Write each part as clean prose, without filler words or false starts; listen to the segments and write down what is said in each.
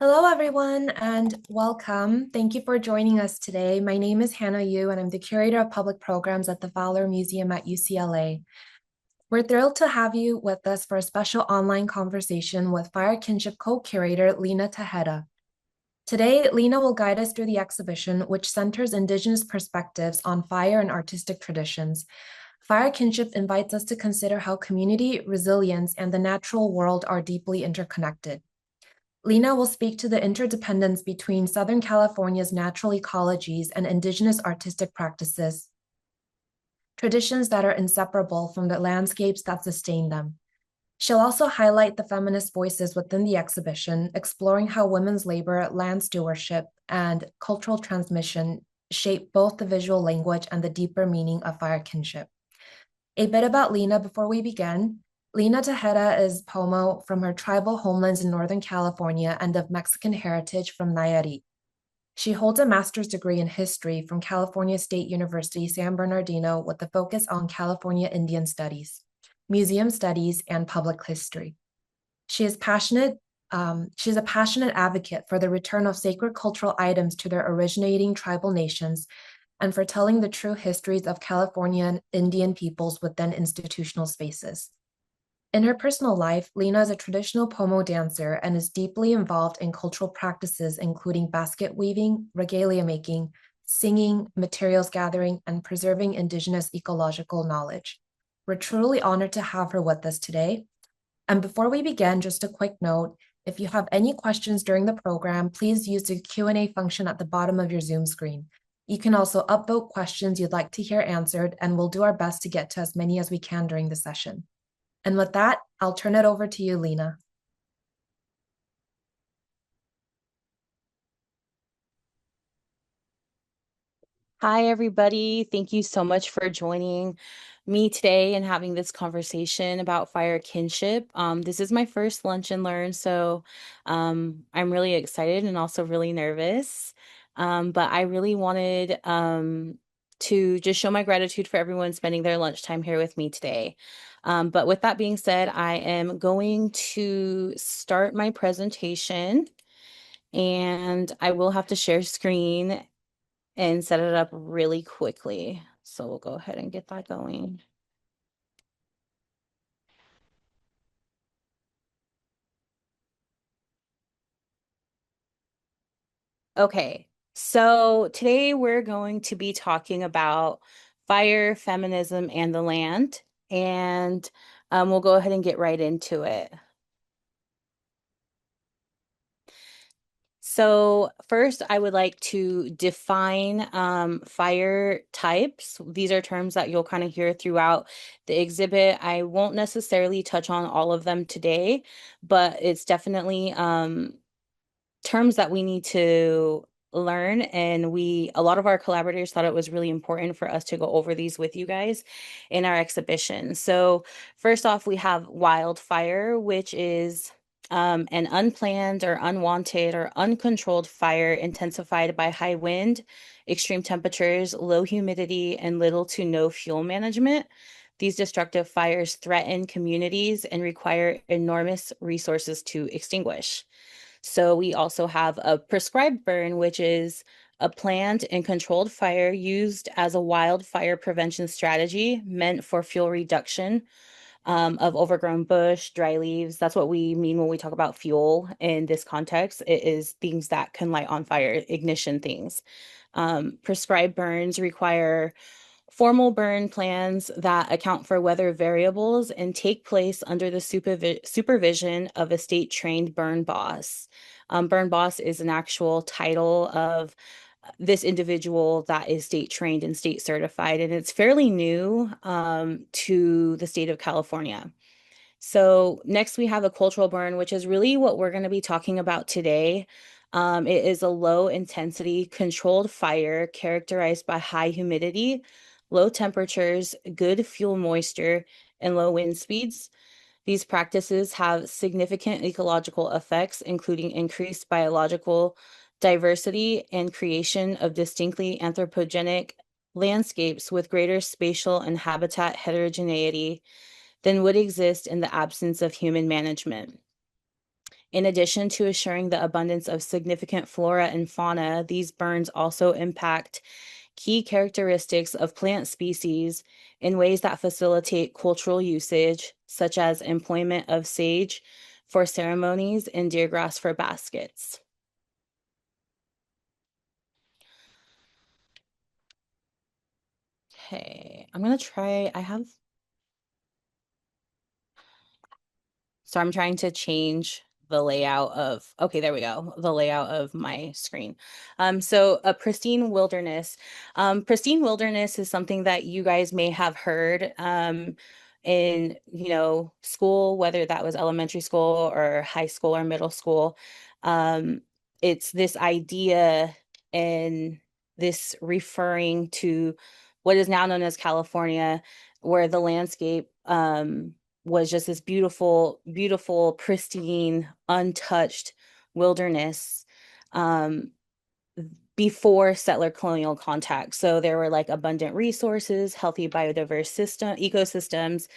Hello, everyone, and welcome. Thank you for joining us today. My name is Hannah Yu, and I'm the curator of public programs at the Fowler Museum at UCLA. We're thrilled to have you with us for a special online conversation with Fire Kinship co-curator Lina Tejeda. Today, Lina will guide us through the exhibition, which centers Indigenous perspectives on fire and artistic traditions. Fire Kinship invites us to consider how community, resilience, and the natural world are deeply interconnected. Lina will speak to the interdependence between Southern California's natural ecologies and Indigenous artistic practices, traditions that are inseparable from the landscapes that sustain them. She'll also highlight the feminist voices within the exhibition, exploring how women's labor, land stewardship, and cultural transmission shape both the visual language and the deeper meaning of fire kinship. A bit about Lina before we begin. Lina Tejeda is Pomo from her tribal homelands in Northern California and of Mexican heritage from Nayarit. She holds a master's degree in history from California State University, San Bernardino, with a focus on California Indian studies, museum studies, and public history. She is a passionate advocate for the return of sacred cultural items to their originating tribal nations and for telling the true histories of California and Indian peoples within institutional spaces. In her personal life, Lina is a traditional Pomo dancer and is deeply involved in cultural practices including basket weaving, regalia making, singing, materials gathering, and preserving Indigenous ecological knowledge. We're truly honored to have her with us today. And before we begin, just a quick note, if you have any questions during the program, please use the Q&A function at the bottom of your Zoom screen. You can also upvote questions you'd like to hear answered, and we'll do our best to get to as many as we can during the session. And with that, I'll turn it over to you, Lina. Hi, everybody. Thank you so much for joining me today and having this conversation about fire kinship. This is my first lunch and learn, so I'm really excited and also really nervous. But I really wanted to just show my gratitude for everyone spending their lunchtime here with me today. But with that being said, I am going to start my presentation and I will have to share screen and set it up really quickly. So we'll go ahead and get that going. Okay, so today we're going to be talking about fire, feminism, and the land. And we'll go ahead and get right into it. So first, I would like to define fire types. These are terms that you'll kind of hear throughout the exhibit. I won't necessarily touch on all of them today, but it's definitely terms that we need to learn. And a lot of our collaborators thought it was really important for us to go over these with you guys in our exhibition. So first off, we have wildfire, which is an unplanned or unwanted or uncontrolled fire intensified by high wind, extreme temperatures, low humidity, and little to no fuel management. These destructive fires threaten communities and require enormous resources to extinguish. So we also have a prescribed burn, which is a planned and controlled fire used as a wildfire prevention strategy meant for fuel reduction of overgrown bush, dry leaves. That's what we mean when we talk about fuel in this context. It is things that can light on fire, ignition things. Prescribed burns require formal burn plans that account for weather variables and take place under the supervision of a state-trained burn boss. Burn boss is an actual title of this individual that is state trained and state certified, and it's fairly new to the state of California. So next we have a cultural burn, which is really what we're going to be talking about today. It is a low intensity controlled fire characterized by high humidity, low temperatures, good fuel moisture, and low wind speeds. These practices have significant ecological effects, including increased biological diversity and creation of distinctly anthropogenic landscapes with greater spatial and habitat heterogeneity than would exist in the absence of human management. In addition to assuring the abundance of significant flora and fauna, these burns also impact key characteristics of plant species in ways that facilitate cultural usage, such as employment of sage for ceremonies and deergrass for baskets. Okay, I'm gonna try, so I'm trying to change the layout of, okay, there we go, the layout of my screen. So a pristine wilderness is something that you guys may have heard in, school, whether that was elementary school or high school or middle school. Um, it's this idea and this referring to what is now known as California, where the landscape was just this beautiful, beautiful, pristine, untouched wilderness before settler colonial contact. So there were like abundant resources, healthy biodiverse ecosystems,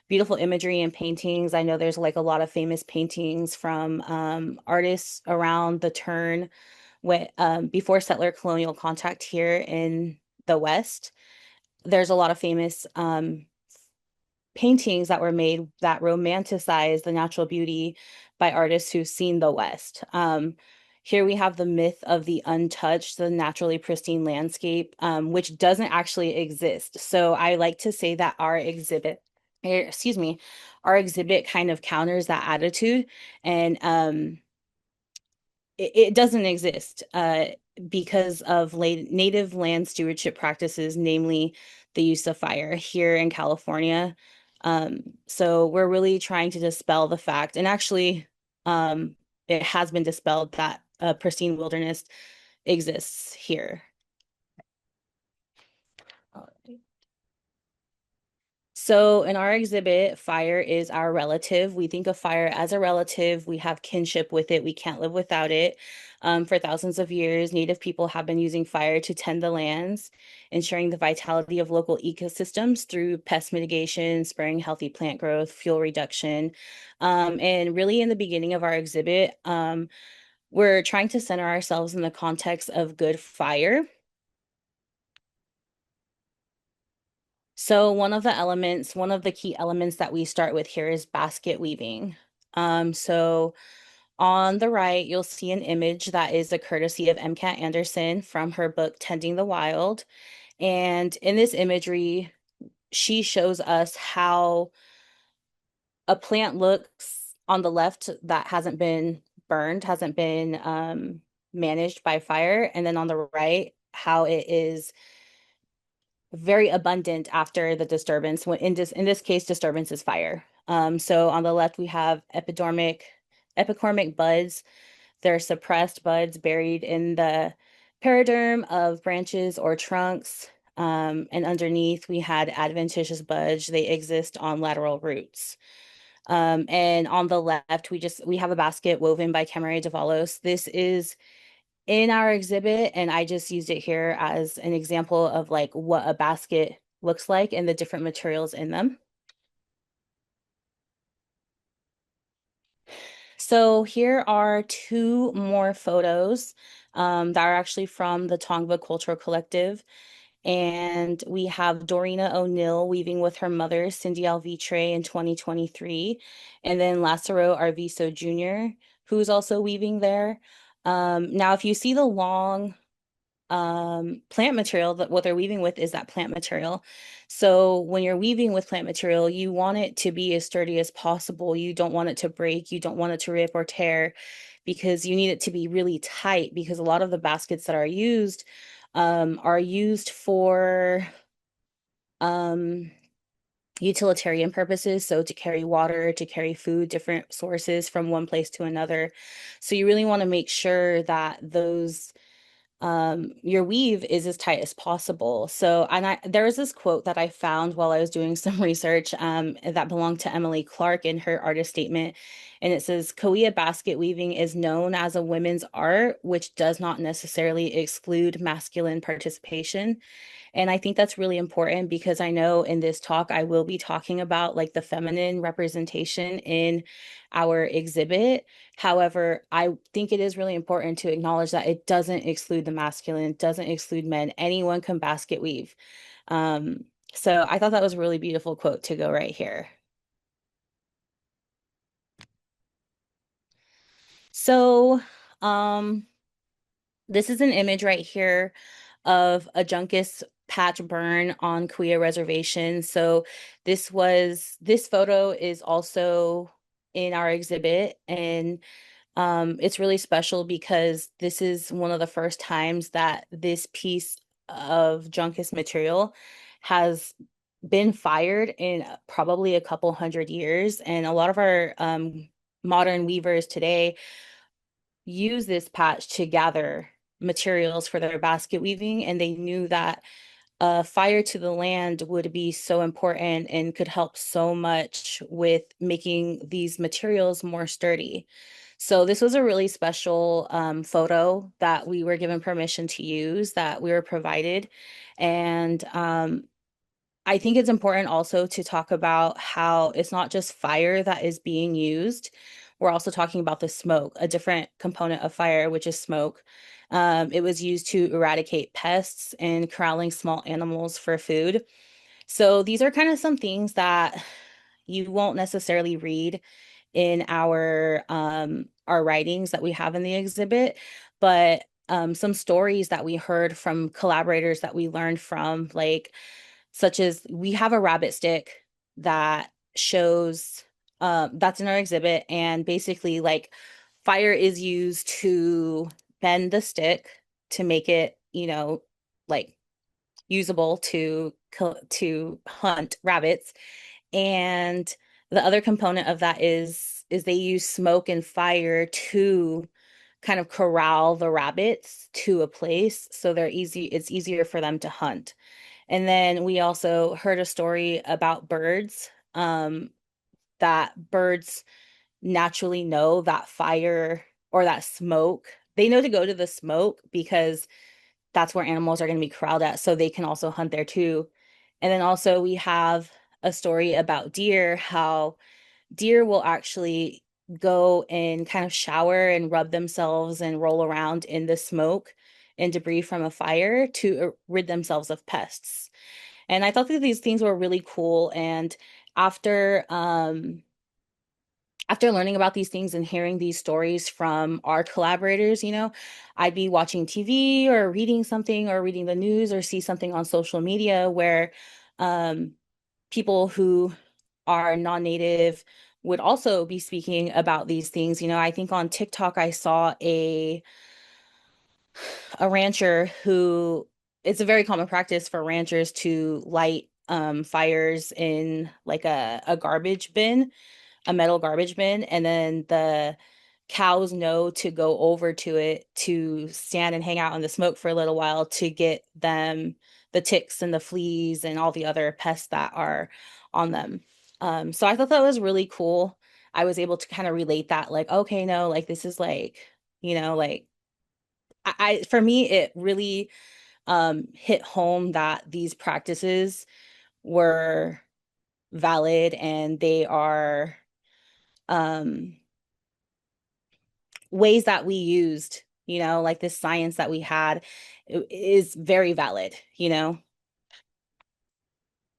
beautiful imagery and paintings. I know there's like a lot of famous paintings from artists around the turn before settler colonial contact here in the West. There's a lot of famous paintings that were made that romanticize the natural beauty by artists who've seen the West. Here we have the myth of the untouched, the naturally pristine landscape, which doesn't actually exist. So I like to say that our exhibit kind of counters that attitude, and it doesn't exist because of native land stewardship practices, namely the use of fire here in California. So we're really trying to dispel the fact, and actually, it has been dispelled that a pristine wilderness exists here. So in our exhibit, fire is our relative. We think of fire as a relative. We have kinship with it. We can't live without it. For thousands of years, Native people have been using fire to tend the lands, ensuring the vitality of local ecosystems through pest mitigation, spurring healthy plant growth, fuel reduction. And really in the beginning of our exhibit, we're trying to center ourselves in the context of good fire. So one of the key elements that we start with here is basket weaving. So on the right, you'll see an image that is a courtesy of MCAT Anderson from her book, Tending the Wild. And in this imagery, she shows us how a plant looks on the left that hasn't been burned, hasn't been managed by fire. And then on the right, how it is very abundant after the disturbance. When in this case, disturbance is fire. So on the left, we have epicormic buds. They're suppressed buds buried in the periderm of branches or trunks. And underneath, we had adventitious buds. They exist on lateral roots. And on the left, we have a basket woven by Camere Davalos. This is in our exhibit, and I just used it here as an example of like what a basket looks like and the different materials in them. So here are two more photos that are actually from the Tongva Cultural Collective. And we have Dorina O'Neill weaving with her mother, Cindy Alvitre, in 2023. And then Lacero Arviso Jr., who's also weaving there. Now, if you see the long plant material, that what they're weaving with is that plant material. So when you're weaving with plant material, you want it to be as sturdy as possible. You don't want it to break. You don't want it to rip or tear because you need it to be really tight, because a lot of the baskets that are used for utilitarian purposes. So to carry water, to carry food, different sources from one place to another. So you really want to make sure that your weave is as tight as possible. So, there was this quote that I found while I was doing some research that belonged to Emily Clark in her artist statement. And it says, Korea basket weaving is known as a women's art, which does not necessarily exclude masculine participation. And I think that's really important because I know in this talk I will be talking about like the feminine representation in our exhibit. However, I think it is really important to acknowledge that it doesn't exclude the masculine, it doesn't exclude men. Anyone can basket weave. Um, so I thought that was a really beautiful quote to go right here. So, um, this is an image right here of a Juncus patch burn on Kuya Reservation. So this photo is also in our exhibit, and it's really special because this is one of the first times that this piece of Juncus material has been fired in probably a couple hundred years. And a lot of our modern weavers today use this patch to gather materials for their basket weaving, and they knew that fire to the land would be so important and could help so much with making these materials more sturdy. So this was a really special photo that we were given permission to use, that we were provided. And I think it's important also to talk about how it's not just fire that is being used. We're also talking about the smoke, a different component of fire, which is smoke. It was used to eradicate pests and corralling small animals for food. So these are kind of some things that you won't necessarily read in our writings that we have in the exhibit, but some stories that we heard from collaborators that we learned from, like such as we have a rabbit stick that shows that's in our exhibit, and basically like fire is used to bend the stick to make it, like usable to hunt rabbits. And the other component of that is they use smoke and fire to kind of corral the rabbits to a place so it's easier for them to hunt. And then we also heard a story about birds, that birds naturally know that fire or that smoke, they know to go to the smoke because that's where animals are going to be corralled at, so they can also hunt there too. And then also we have a story about deer, how deer will actually go and kind of shower and rub themselves and roll around in the smoke and debris from a fire to rid themselves of pests. And I thought that these things were really cool. And after after learning about these things and hearing these stories from our collaborators, I'd be watching TV or reading something or reading the news or see something on social media where um, people who are non-native would also be speaking about these things. I think on TikTok I saw a rancher who, it's a very common practice for ranchers to light fires in like a garbage bin, a metal garbage bin, and then the cows know to go over to it to stand and hang out in the smoke for a little while to get them the ticks and the fleas and all the other pests that are on them. So I thought that was really cool. I was able to kind of relate that, like, okay, no, like this is like, like for me, it really hit home that these practices were valid and they are um, ways that we used, like this science that we had is very valid.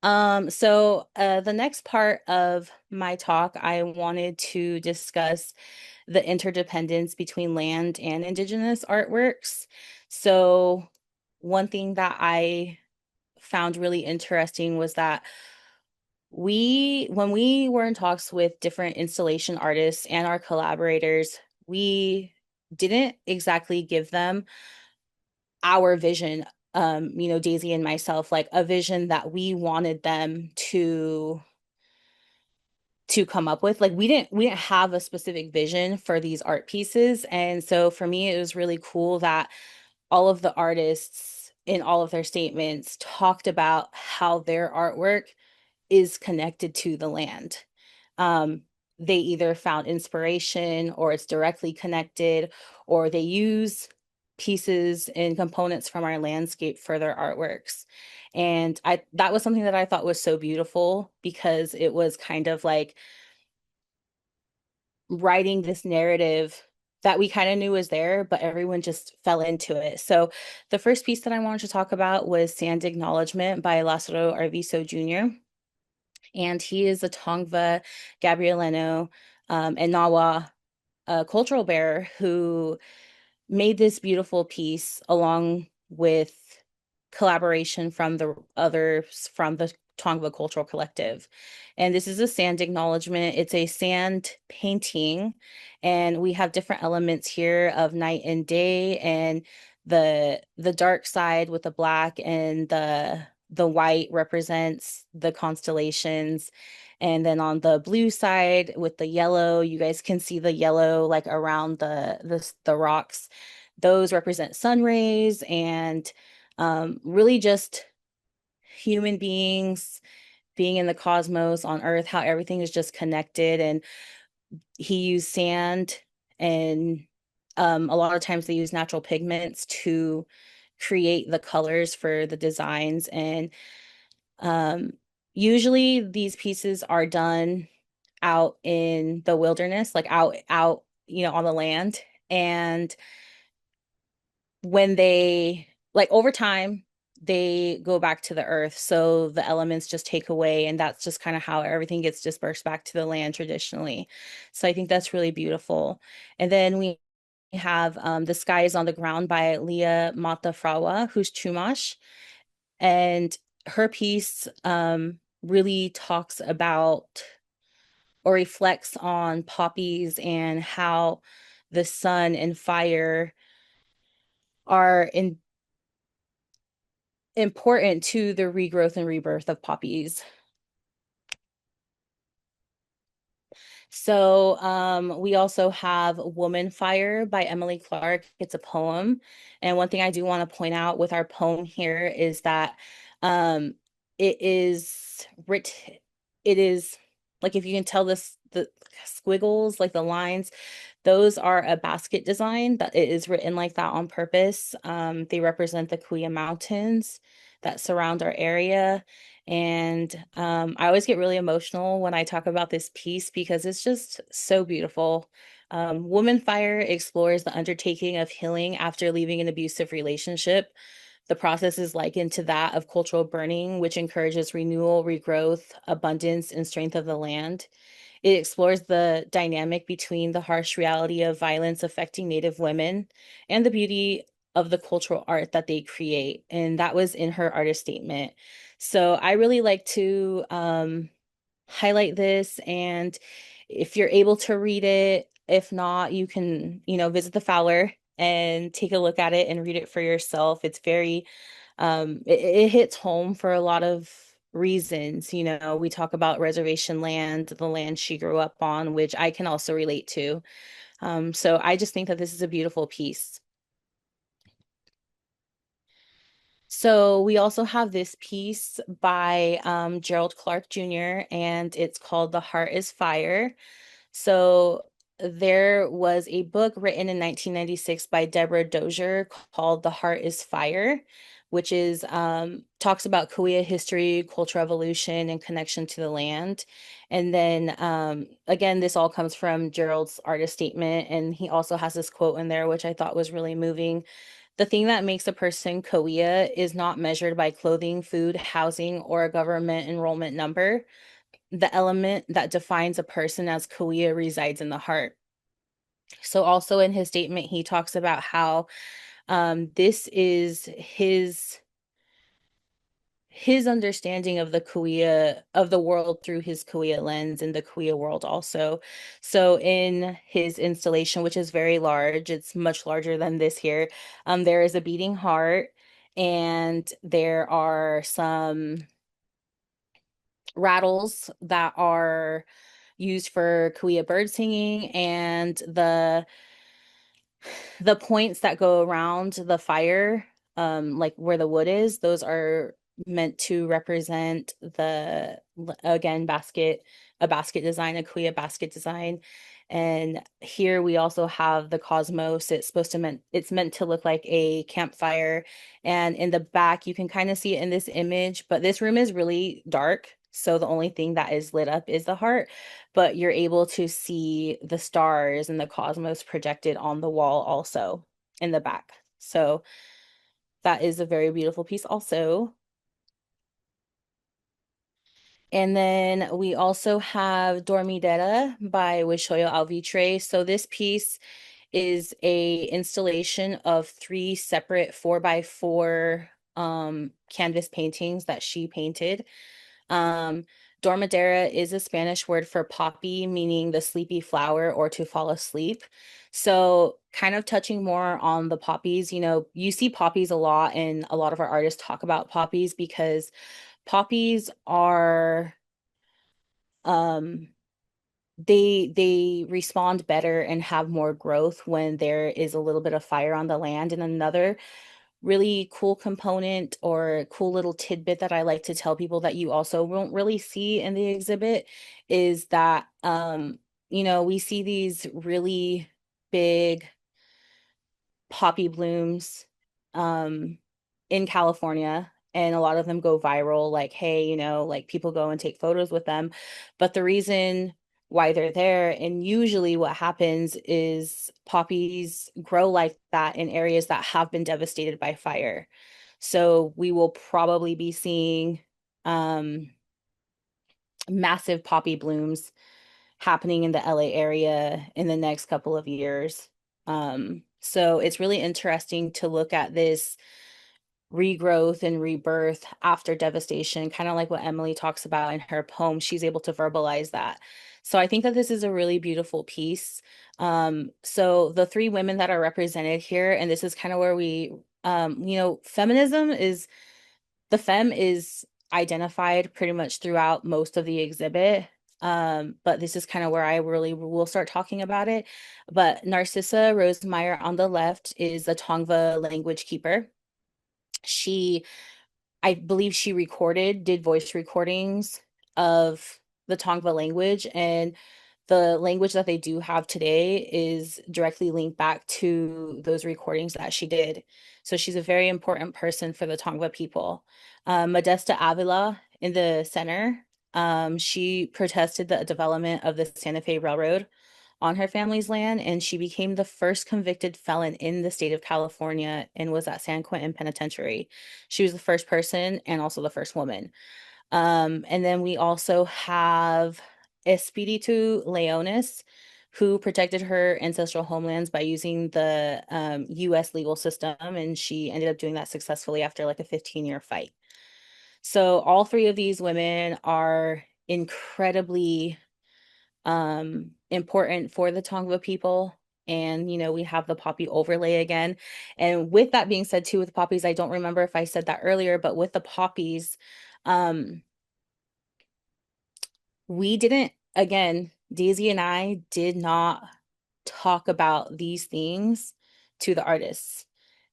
So the next part of my talk, I wanted to discuss the interdependence between land and Indigenous artworks. So one thing that I found really interesting was that when we were in talks with different installation artists and our collaborators, we didn't exactly give them our vision, Daisy and myself, like a vision that we wanted them to come up with. Like we didn't have a specific vision for these art pieces. And so for me, it was really cool that all of the artists in all of their statements talked about how their artwork is connected to the land. Um, they either found inspiration or it's directly connected, or they use pieces and components from our landscape for their artworks. And that was something that I thought was so beautiful because it was kind of like writing this narrative that we kind of knew was there, but everyone just fell into it. So the first piece that I wanted to talk about was Sand Acknowledgement by Lázaro Arvizo Jr. And he is a Tongva, Gabrielino, and Nawa cultural bearer who made this beautiful piece along with collaboration from the others from the Tongva Cultural Collective. And this is a sand acknowledgement. It's a sand painting, and we have different elements here of night and day, and the dark side with the black and the white represents the constellations. And then on the blue side with the yellow, you guys can see the yellow like around the rocks. Those represent sun rays and really just human beings being in the cosmos on Earth, how everything is just connected. And he used sand, and a lot of times they use natural pigments to create the colors for the designs. And um, usually these pieces are done out in the wilderness, like out, on the land. And when they like over time they go back to the earth, so the elements just take away, and that's just kind of how everything gets dispersed back to the land traditionally. So I think that's really beautiful. And then we have The Sky is on the Ground by Leah Matafrawa, who's Chumash, and her piece really talks about or reflects on poppies and how the sun and fire are important to the regrowth and rebirth of poppies. So we also have Woman Fire by Emily Clark. It's a poem. And one thing I do want to point out with our poem here is that um, it is written, it is like, if you can tell this, the squiggles, like the lines, those are a basket design that it is written like that on purpose. They represent the Kuya Mountains that surround our area. And I always get really emotional when I talk about this piece because it's just so beautiful. Woman Fire explores the undertaking of healing after leaving an abusive relationship. The process is likened to that of cultural burning, which encourages renewal, regrowth, abundance, and strength of the land. It explores the dynamic between the harsh reality of violence affecting Native women and the beauty of the cultural art that they create. And that was in her artist statement. So I really like to highlight this. And if you're able to read it, if not, you can, visit the Fowler and take a look at it and read it for yourself. It's very it hits home for a lot of reasons. We talk about reservation land, the land she grew up on, which I can also relate to. So I just think that this is a beautiful piece. So we also have this piece by Gerald Clark Jr., and it's called The Heart is Fire. So there was a book written in 1996 by Deborah Dozier called The Heart is Fire, which is talks about Kauai history, cultural evolution, and connection to the land. And then again, this all comes from Gerald's artist statement, and he also has this quote in there, which I thought was really moving. The thing that makes a person Kauai is not measured by clothing, food, housing, or a government enrollment number. The element that defines a person as Kauai resides in the heart. So also in his statement, he talks about how this is his understanding of the Kauai of the world through his Kauai lens and the Kauai world also. So in his installation, which is very large, it's much larger than this here, there is a beating heart, and there are some rattles that are used for Kauai bird singing, and the points that go around the fire, like where the wood is, those are meant to represent again, a basket design, a Kauai basket design. And here we also have the cosmos. It's meant to look like a campfire. And in the back, you can kind of see it in this image, but this room is really dark. So the only thing that is lit up is the heart, but you're able to see the stars and the cosmos projected on the wall also in the back. So that is a very beautiful piece also. And then we also have Dormidera by Wishoyo Alvitre. So this piece is a installation of three separate 4x4 canvas paintings that she painted. Um, Dormidera is a Spanish word for poppy, meaning the sleepy flower or to fall asleep. So kind of touching more on the poppies, you see poppies a lot, and a lot of our artists talk about poppies because poppies are um they respond better and have more growth when there is a little bit of fire on the land. And another really cool component or cool little tidbit that I like to tell people that you also won't really see in the exhibit is that we see these really big poppy blooms um in California, and a lot of them go viral, like, hey, like people go and take photos with them. But the reason why they're there, and usually what happens is poppies grow like that in areas that have been devastated by fire. So we will probably be seeing um massive poppy blooms happening in the LA area in the next couple of years. So it's really interesting to look at this regrowth and rebirth after devastation, kind of like what Emily talks about in her poem. She's able to verbalize that. So I think that this is a really beautiful piece. So the three women that are represented here, and this is kind of where feminism is, the femme is identified pretty much throughout most of the exhibit. But this is kind of where I really will start talking about it. But Narcissa Rosemeyer on the left is a Tongva language keeper. I believe she did voice recordings of the Tongva language, and the language that they do have today is directly linked back to those recordings that she did. So she's a very important person for the Tongva people. Modesta Avila in the center, she protested the development of the Santa Fe Railroad on her family's land, and she became the first convicted felon in the state of California and was at San Quentin Penitentiary. She was the first person and also the first woman. And then we also have Espiritu Leonis, who protected her ancestral homelands by using the US legal system, and she ended up doing that successfully after like a 15-year fight. So all three of these women are incredibly important for the Tongva people. And, we have the poppy overlay again. And with that being said, too, with poppies, I don't remember if I said that earlier, but with the poppies, we didn't, again, Daisy and I did not talk about these things to the artists.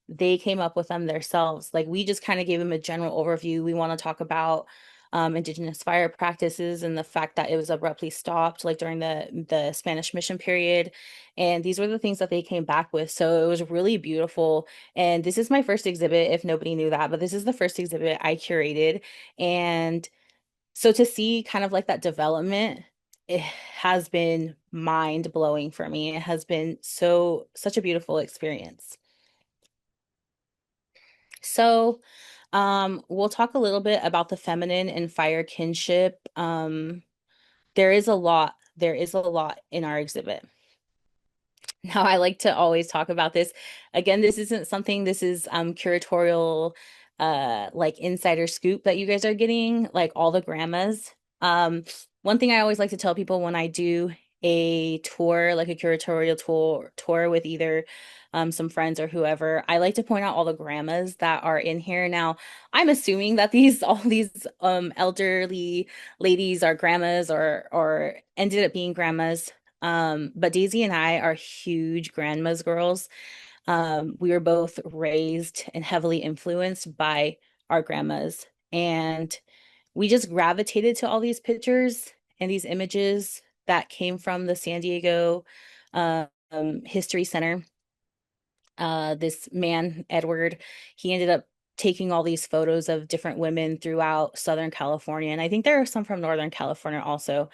They came up with them themselves. Like, we just kind of gave them a general overview. We want to talk about Indigenous fire practices and the fact that it was abruptly stopped, like during the Spanish mission period. And these were the things that they came back with. So it was really beautiful. And this is my first exhibit, if nobody knew that, but this is the first exhibit I curated. And so to see kind of like that development, it has been mind blowing for me. It has been such a beautiful experience. So, we'll talk a little bit about the feminine and fire kinship. There is a lot in our exhibit. Now, I like to always talk about this. Again, this isn't something, this is curatorial, like insider scoop that you guys are getting, like all the grandmas. One thing I always like to tell people when I do a tour, like a curatorial tour with either some friends or whoever, I like to point out all the grandmas that are in here. Now, I'm assuming that all these elderly ladies are grandmas or ended up being grandmas. But Daisy and I are huge grandma's girls. We were both raised and heavily influenced by our grandmas, and we just gravitated to all these pictures and these images that came from the San Diego History Center. This man, Edward, he ended up taking all these photos of different women throughout Southern California. And I think there are some from Northern California also.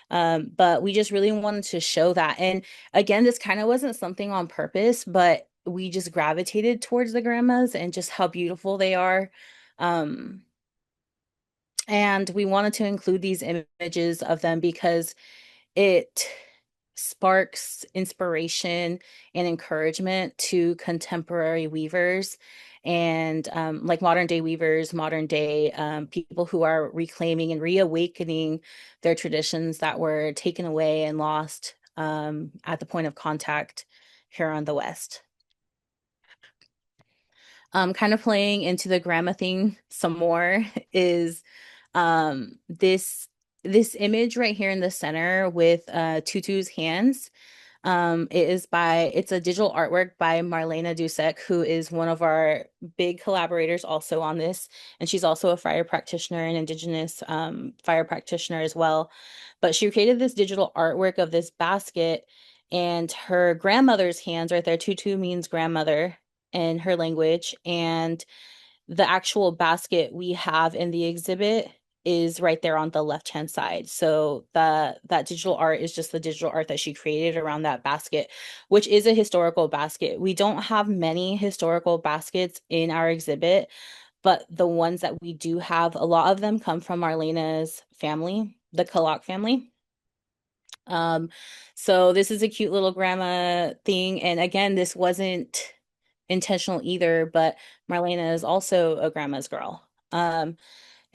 But we just really wanted to show that. And again, this kind of wasn't something on purpose, but we just gravitated towards the grandmas and just how beautiful they are. Um, and we wanted to include these images of them because it sparks inspiration and encouragement to contemporary weavers and like modern day weavers, modern day people who are reclaiming and reawakening their traditions that were taken away and lost at the point of contact here on the West. Kind of playing into the grandma thing some more is this image right here in the center with Tutu's hands. It's a digital artwork by Marlena Dusek, who is one of our big collaborators also on this. And she's also a fire practitioner and Indigenous fire practitioner as well. But she created this digital artwork of this basket and her grandmother's hands right there. Tutu means grandmother in her language. And the actual basket we have in the exhibit is right there on the left-hand side. So that digital art is just the digital art that she created around that basket, which is a historical basket. We don't have many historical baskets in our exhibit, but the ones that we do have, a lot of them come from Marlena's family, the Kalak family. Um, so this is a cute little grandma thing. And again, this wasn't intentional either, but Marlena is also a grandma's girl.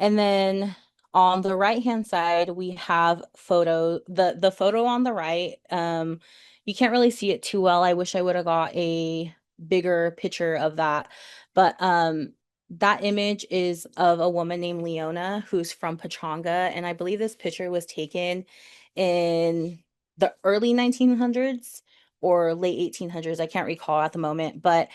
And then on the right hand side, we have the photo on the right. You can't really see it too well. I wish I would have got a bigger picture of that. But that image is of a woman named Leona who's from Pachanga. And I believe this picture was taken in the early 1900s or late 1800s. I can't recall at the moment, but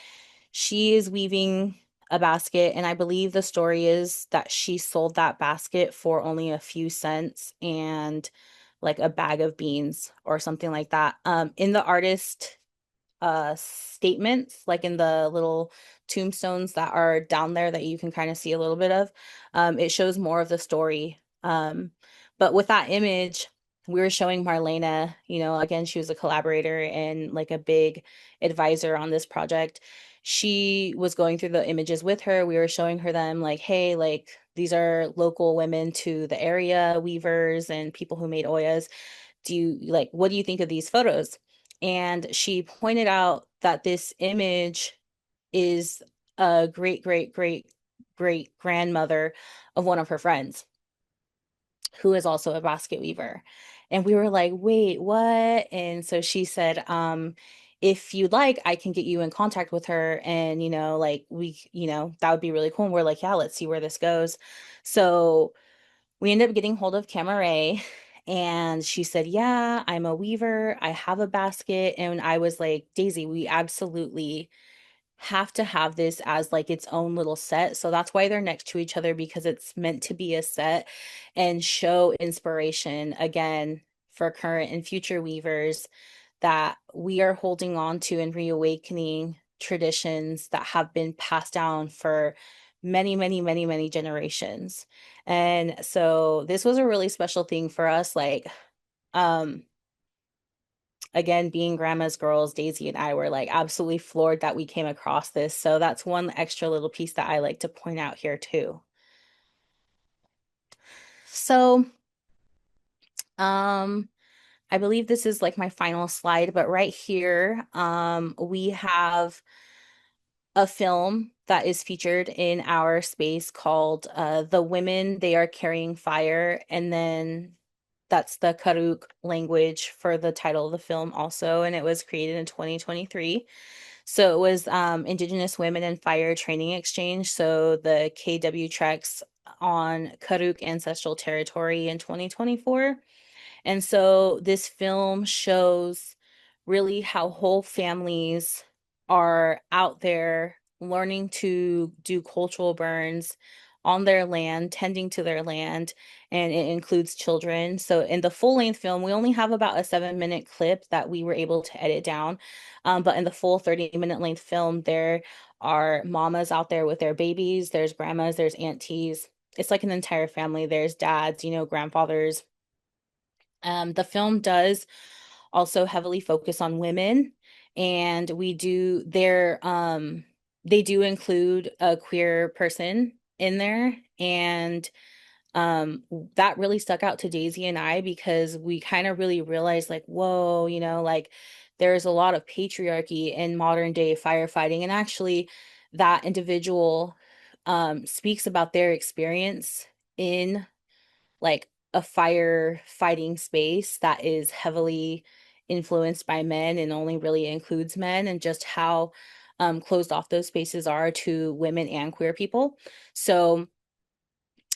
she is weaving a basket, and I believe the story is that she sold that basket for only a few cents and like a bag of beans or something like that. In the artist statements, like in the little tombstones that are down there that you can kind of see a little bit of, it shows more of the story. But with that image, we were showing Marlena, again, she was a collaborator and like a big advisor on this project. She was going through the images with her. We were showing her them like, hey, like these are local women to the area, weavers and people who made oyas. What do you think of these photos? And she pointed out that this image is a great, great, great, great grandmother of one of her friends who is also a basket weaver. And we were like, wait, what? And so she said, if you'd like, I can get you in contact with her. And, that would be really cool. And we're like, yeah, let's see where this goes. So we ended up getting hold of Camera, and she said, yeah, I'm a weaver. I have a basket. And I was like, Daisy, we absolutely have to have this as like its own little set. So that's why they're next to each other, because it's meant to be a set and show inspiration again for current and future weavers that we are holding on to and reawakening traditions that have been passed down for many, many, many, many generations. And so this was a really special thing for us. Like, again, being grandma's girls, Daisy and I were like absolutely floored that we came across this. So that's one extra little piece that I like to point out here too. So, um, I believe this is like my final slide, but right here, we have a film that is featured in our space called The Women They Are Carrying Fire. And then that's the Karuk language for the title of the film also. And it was created in 2023. So it was Indigenous Women in Fire Training Exchange. So the KW treks on Karuk ancestral territory in 2024. And so this film shows really how whole families are out there learning to do cultural burns on their land, tending to their land, and it includes children. So in the full-length film, we only have about a 7-minute clip that we were able to edit down. But in the full 30-minute length film, there are mamas out there with their babies, there's grandmas, there's aunties. It's like an entire family. There's dads, grandfathers. The film does also heavily focus on women, and they do include a queer person in there, and that really stuck out to Daisy and I because we kind of really realized like, whoa, like there's a lot of patriarchy in modern day firefighting, and actually that individual speaks about their experience in like a firefighting space that is heavily influenced by men and only really includes men, and just how closed off those spaces are to women and queer people. So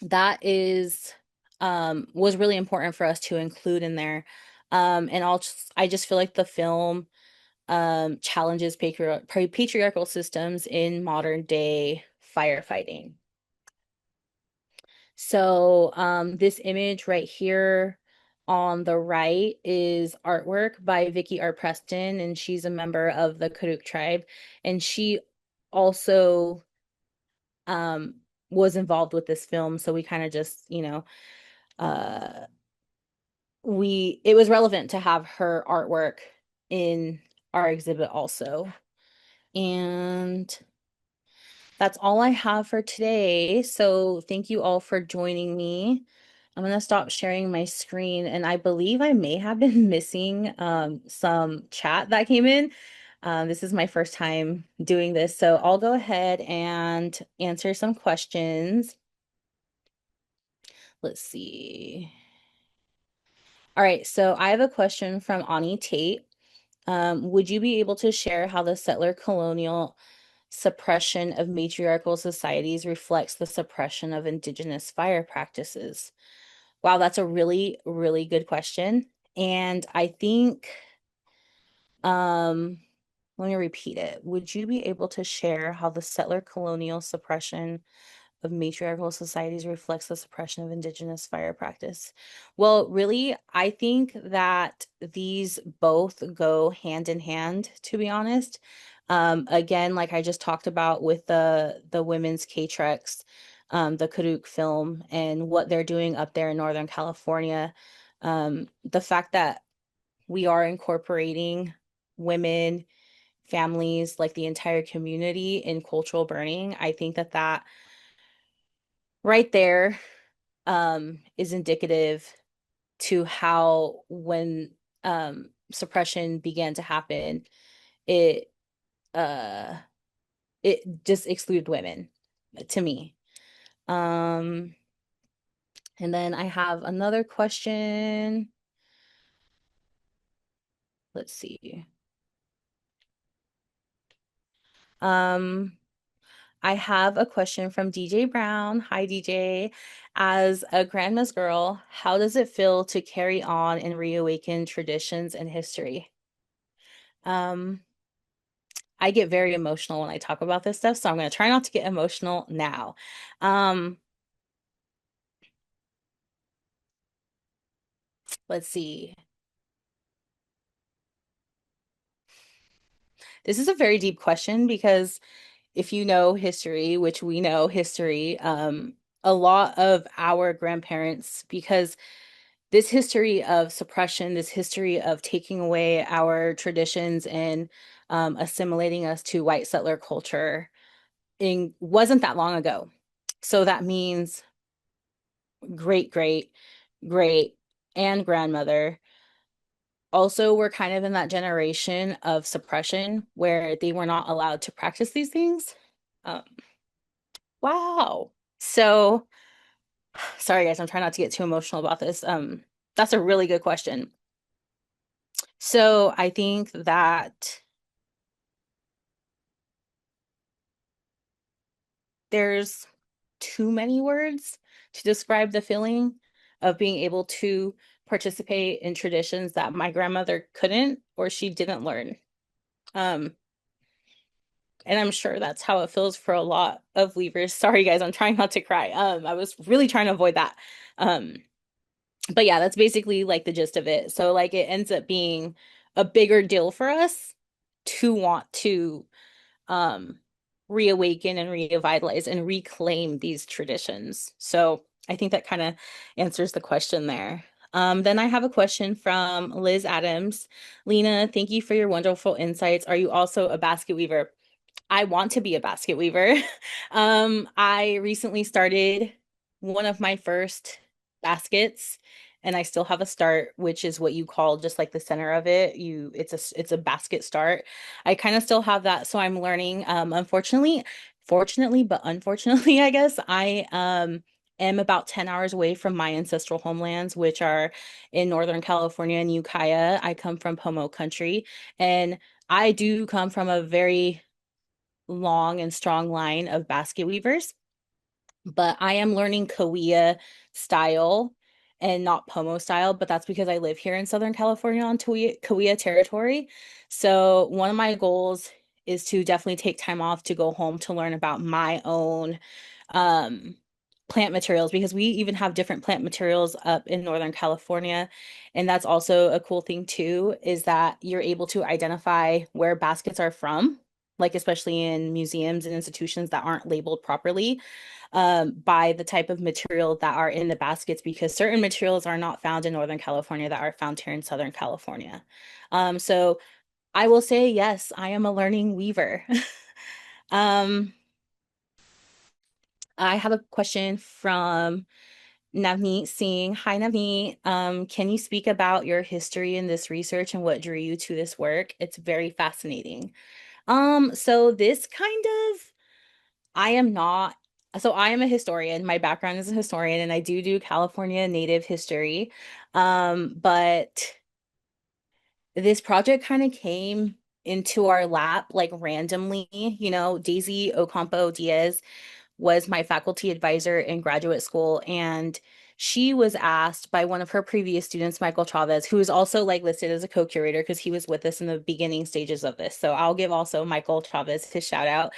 that is was really important for us to include in there. And I just feel like the film challenges patriarchal systems in modern day firefighting. So this image right here on the right is artwork by Vicky R. Preston, and she's a member of the Karuk tribe. And she also um, was involved with this film. So we kind of just, uh, it was relevant to have her artwork in our exhibit also. And that's all I have for today. So thank you all for joining me. I'm going to stop sharing my screen, and I believe I may have been missing some chat that came in. This is my first time doing this, so I'll go ahead and answer some questions. Let's see. All right, so I have a question from Ani Tate. Would you be able to share how the settler colonial suppression of matriarchal societies reflects the suppression of Indigenous fire practices? Wow, that's a really, really good question. And I think, um, let me repeat it. Would you be able to share how the settler colonial suppression of matriarchal societies reflects the suppression of Indigenous fire practice? Well, really, I think that these both go hand in hand, to be honest. Again, like I just talked about with the women's K-Trex, the Karuk film, and what they're doing up there in Northern California. The fact that we are incorporating women, families, like the entire community in cultural burning, I think that right there is indicative to how when suppression began to happen, it uh it just excluded women to me. And then I have another question. Let's see. Um, I have a question from DJ Brown. Hi, DJ. As a grandma's girl, how does it feel to carry on and reawaken traditions and history? Um, I get very emotional when I talk about this stuff, so I'm going to try not to get emotional now. Um, let's see. This is a very deep question because if you know history, which we know history, a lot of our grandparents, because this history of suppression, this history of taking away our traditions and assimilating us to white settler culture wasn't that long ago. So that means great, great, great, and grandmother also were kind of in that generation of suppression where they were not allowed to practice these things. Um, wow. So, sorry guys, I'm trying not to get too emotional about this. That's a really good question. So I think that there's too many words to describe the feeling of being able to participate in traditions that my grandmother couldn't or she didn't learn. Um, And I'm sure that's how it feels for a lot of weavers. Sorry, guys, I'm trying not to cry. I was really trying to avoid that. Um, but yeah, that's basically like the gist of it. So like it ends up being a bigger deal for us to want to um reawaken and revitalize and reclaim these traditions. So I think that kind of answers the question there. Then I have a question from Liz Adams. Lina, thank you for your wonderful insights. Are you also a basket weaver? I want to be a basket weaver. I recently started one of my first baskets, and I still have a start, which is what you call just like the center of it. It's a basket start. I kind of still have that, so I'm learning. Fortunately, but unfortunately, I guess I am about 10 hours away from my ancestral homelands, which are in Northern California and Ukiah. I come from Pomo country, and I do come from a very long and strong line of basket weavers, but I am learning Kauai style and not Pomo style, but that's because I live here in Southern California on Kauai territory. So one of my goals is to definitely take time off to go home to learn about my own um, plant materials, because we even have different plant materials up in Northern California. And that's also a cool thing too, is that you're able to identify where baskets are from, like especially in museums and institutions that aren't labeled properly, by the type of material that are in the baskets, because certain materials are not found in Northern California that are found here in Southern California. So I will say, yes, I am a learning weaver. Um, I have a question from Navneet Singh. Hi, Navneet. Can you speak about your history in this research and what drew you to this work? It's very fascinating. So this kind of, I am not, so I am a historian. My background is a historian, and I do California Native history. But this project kind of came into our lap like randomly. Daisy Ocampo Diaz was my faculty advisor in graduate school, and she was asked by one of her previous students, Michael Chavez, who is also like listed as a co-curator because he was with us in the beginning stages of this. So I'll give also Michael Chavez his shout out.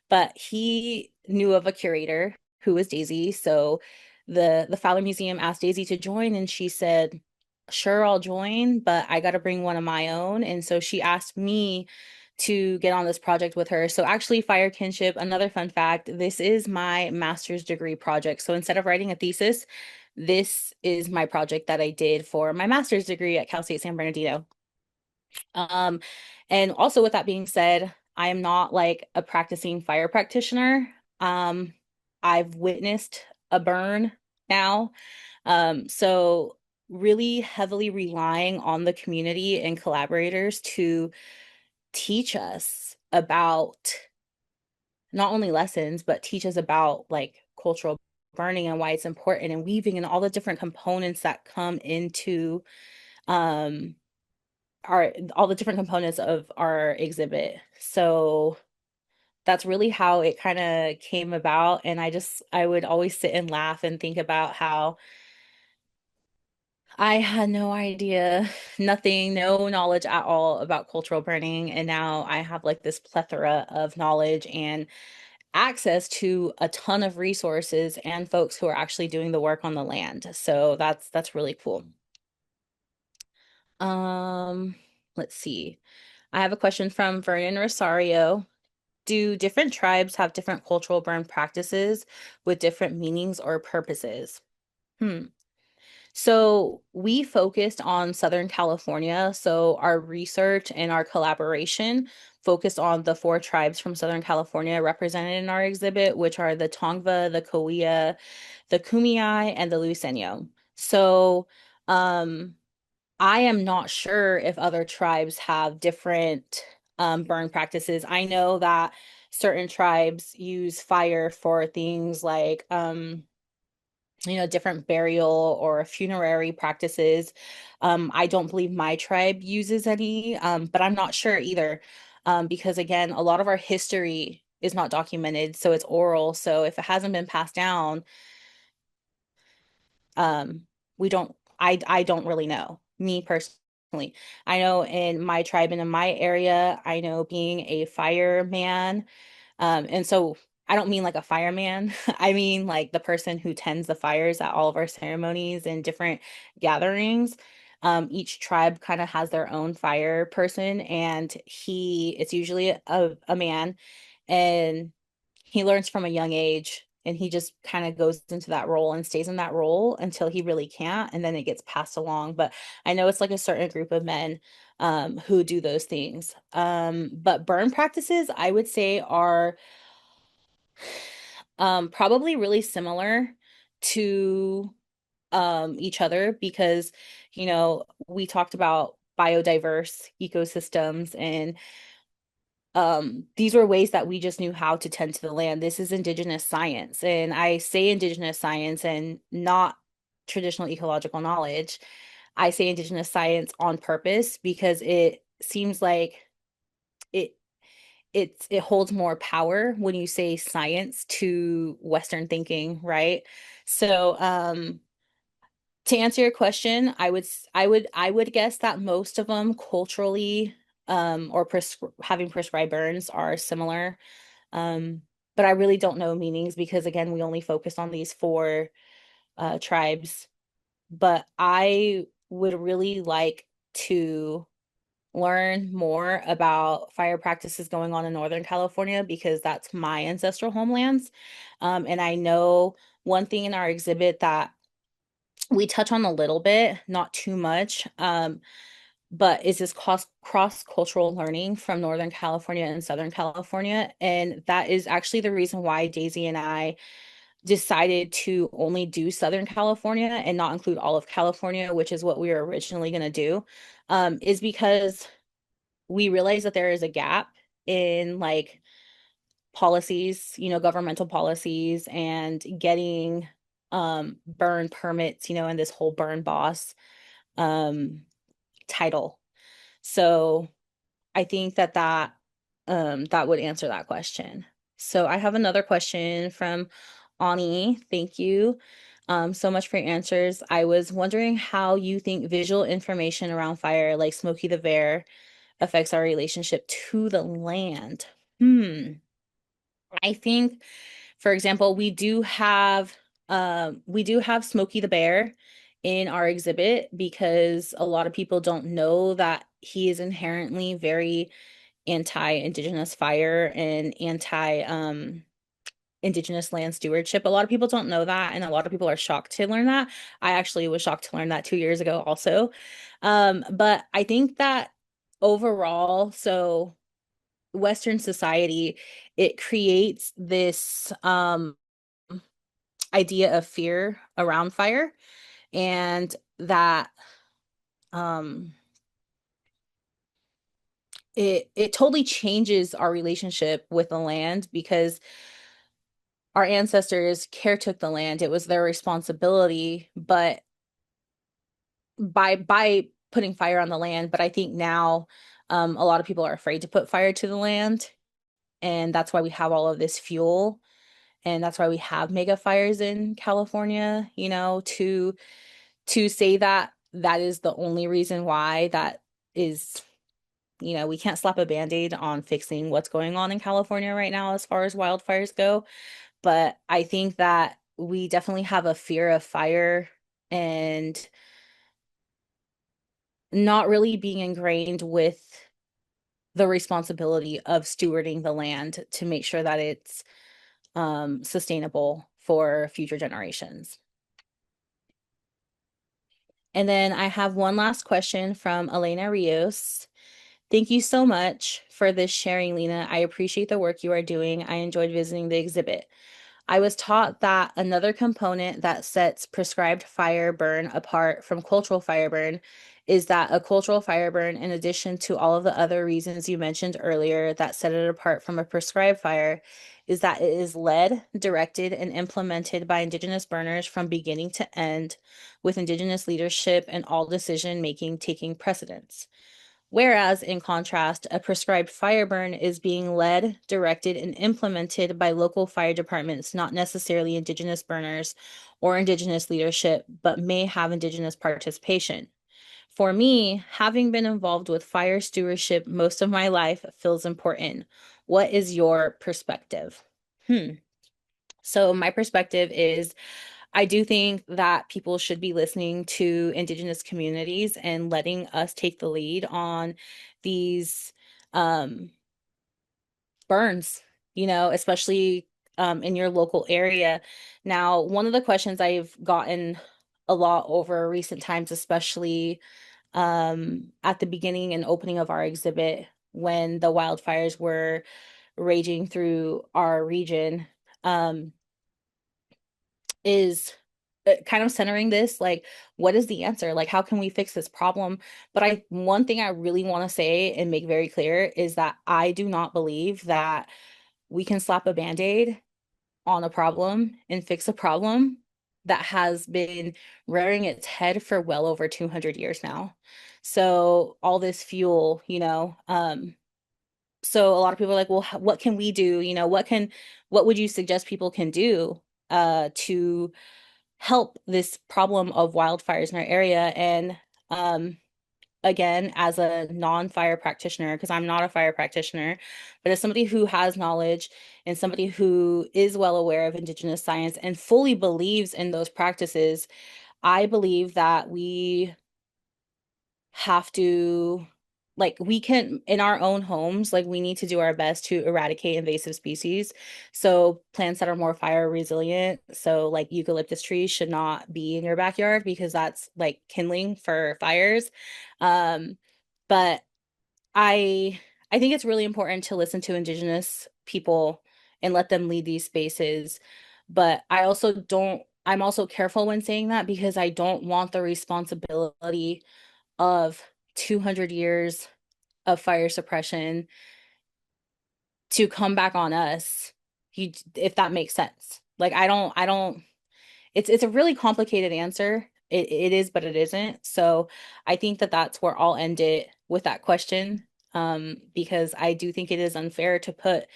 But he knew of a curator who was Daisy. So the Fowler Museum asked Daisy to join, and she said, "Sure, I'll join, but I got to bring one of my own." And so she asked me to get on this project with her. So actually, Fire Kinship, another fun fact, this is my master's degree project. So instead of writing a thesis, this is my project that I did for my master's degree at Cal State San Bernardino. Um, and also with that being said, I am not like a practicing fire practitioner. Um, I've witnessed a burn now. So really heavily relying on the community and collaborators to teach us about not only lessons, but teach us about like cultural burning and why it's important, and weaving and all the different components that come into um our all the different components of our exhibit. So that's really how it kind of came about. And I would always sit and laugh and think about how I had no idea, nothing, no knowledge at all about cultural burning. And now I have like this plethora of knowledge and access to a ton of resources and folks who are actually doing the work on the land. So that's really cool. Um, let's see. I have a question from Vernon Rosario. Do different tribes have different cultural burn practices with different meanings or purposes? Hmm. So we focused on Southern California. So our research and our collaboration focused on the four tribes from Southern California represented in our exhibit, which are the Tongva, the Kauai, the Kumeyaay, and the Luiseño. So I am not sure if other tribes have different burn practices. I know that certain tribes use fire for things like different burial or funerary practices. I don't believe my tribe uses any, but I'm not sure either. Because again, a lot of our history is not documented, so it's oral. So if it hasn't been passed down, um, we don't, I don't really know, me personally. definitely. I know in my tribe and in my area, I know being a fireman, and so I don't mean like a fireman. I mean like the person who tends the fires at all of our ceremonies and different gatherings. Each tribe kind of has their own fire person, and it's usually a man, and he learns from a young age, and he just kind of goes into that role and stays in that role until he really can't, and then it gets passed along. But I know it's like a certain group of men who do those things. But burn practices, I would say, are probably really similar to each other because, we talked about biodiverse ecosystems, and these were ways that we just knew how to tend to the land. This is indigenous science, and I say indigenous science and not traditional ecological knowledge. I say indigenous science on purpose because it seems like it it holds more power when you say science to Western thinking, right? So, to answer your question, I would guess that most of them culturally, or having prescribed burns are similar. Um, but I really don't know meanings because again, we only focus on these four tribes. But I would really like to learn more about fire practices going on in Northern California because that's my ancestral homelands. And I know one thing in our exhibit that we touch on a little bit, not too much, but is this cross-cultural learning from Northern California and Southern California. And that is actually the reason why Daisy and I decided to only do Southern California and not include all of California, which is what we were originally going to do, is because we realize that there is a gap in like policies, governmental policies and getting burn permits, and this whole burn boss um title. So I think that would answer that question. So I have another question from Ani. Thank you so much for your answers. I was wondering how you think visual information around fire, like Smokey the Bear, affects our relationship to the land. I think, for example, we do have Smokey the Bear in our exhibit because a lot of people don't know that he is inherently very anti-Indigenous fire and Indigenous land stewardship. A lot of people don't know that, and a lot of people are shocked to learn that. I actually was shocked to learn that 2 years ago also. But I think that overall, so Western society, it creates this idea of fear around fire, and that um it totally changes our relationship with the land because our ancestors caretook the land. It was their responsibility, but by putting fire on the land. But I think now a lot of people are afraid to put fire to the land, and that's why we have all of this fuel, and that's why we have mega fires in California, to say that that is the only reason why that is, we can't slap a band-aid on fixing what's going on in California right now as far as wildfires go. But I think that we definitely have a fear of fire and not really being ingrained with the responsibility of stewarding the land to make sure that it's sustainable for future generations. And then I have one last question from Elena Rios. Thank you so much for this sharing, Lina. I appreciate the work you are doing. I enjoyed visiting the exhibit. I was taught that another component that sets prescribed fire burn apart from cultural fire burn is that a cultural fire burn, in addition to all of the other reasons you mentioned earlier that set it apart from a prescribed fire, is that it is led, directed, and implemented by Indigenous burners from beginning to end, with Indigenous leadership and all decision making taking precedence. Whereas, in contrast, a prescribed fire burn is being led, directed, and implemented by local fire departments, not necessarily Indigenous burners or Indigenous leadership, but may have Indigenous participation. For me, having been involved with fire stewardship most of my life feels important. What is your perspective? So my perspective is I do think that people should be listening to Indigenous communities and letting us take the lead on these um, burns, especially in your local area. Now, one of the questions I've gotten a lot over recent times, especially at the beginning and opening of our exhibit when the wildfires were raging through our region, um, is kind of centering this, like, what is the answer? Like, how can we fix this problem? But one thing I really want to say and make very clear is that I do not believe that we can slap a band-aid on a problem and fix a problem that has been rearing its head for well over 200 years now. So all this fuel, so a lot of people are like, well, what can we do? What would you suggest people can do to help this problem of wildfires in our area? And again, as a non-fire practitioner, because I'm not a fire practitioner, but as somebody who has knowledge and somebody who is well aware of Indigenous science and fully believes in those practices, I believe that we have to, like, we can, in our own homes, like, we need to do our best to eradicate invasive species. So plants that are more fire resilient, so like eucalyptus trees should not be in your backyard because that's like kindling for fires. Um, but I I think it's really important to listen to Indigenous people and let them lead these spaces. But I'm also careful when saying that because I don't want the responsibility of 200 years of fire suppression to come back on us. If that makes sense. Like, I don't it's a really complicated answer. It is, but it isn't. So I think that that's where I'll end it with that question, because I do think it is unfair to put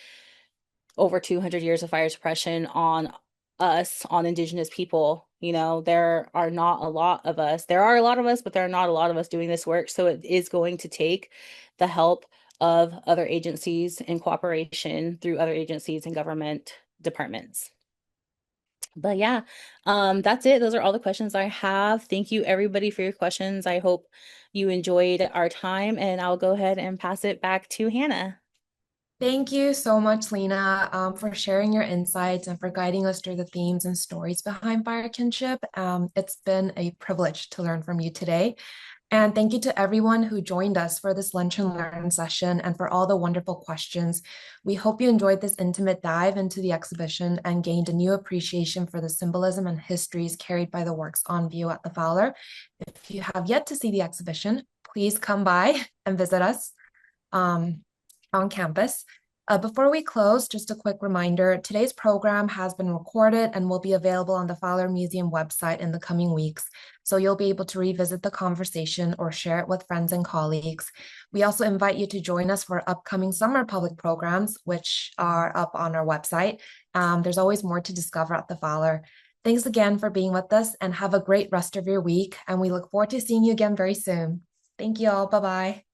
over 200 years of fire suppression on us, on Indigenous people. There are not a lot of us. There are a lot of us, but there are not a lot of us doing this work. So it is going to take the help of other agencies and cooperation through other agencies and government departments. But yeah, that's it. Those are all the questions I have. Thank you everybody for your questions. I hope you enjoyed our time, and I'll go ahead and pass it back to Hannah. Thank you so much, Lina, for sharing your insights and for guiding us through the themes and stories behind Fire Kinship. It's been a privilege to learn from you today. And thank you to everyone who joined us for this Lunch and Learn session and for all the wonderful questions. We hope you enjoyed this intimate dive into the exhibition and gained a new appreciation for the symbolism and histories carried by the works on view at the Fowler. If you have yet to see the exhibition, please come by and visit us on campus. Before we close, just a quick reminder, today's program has been recorded and will be available on the Fowler Museum website in the coming weeks, so you'll be able to revisit the conversation or share it with friends and colleagues. We also invite you to join us for upcoming summer public programs, which are up on our website. There's always more to discover at the Fowler. Thanks again for being with us and have a great rest of your week, and we look forward to seeing you again very soon. Thank you all. Bye-bye.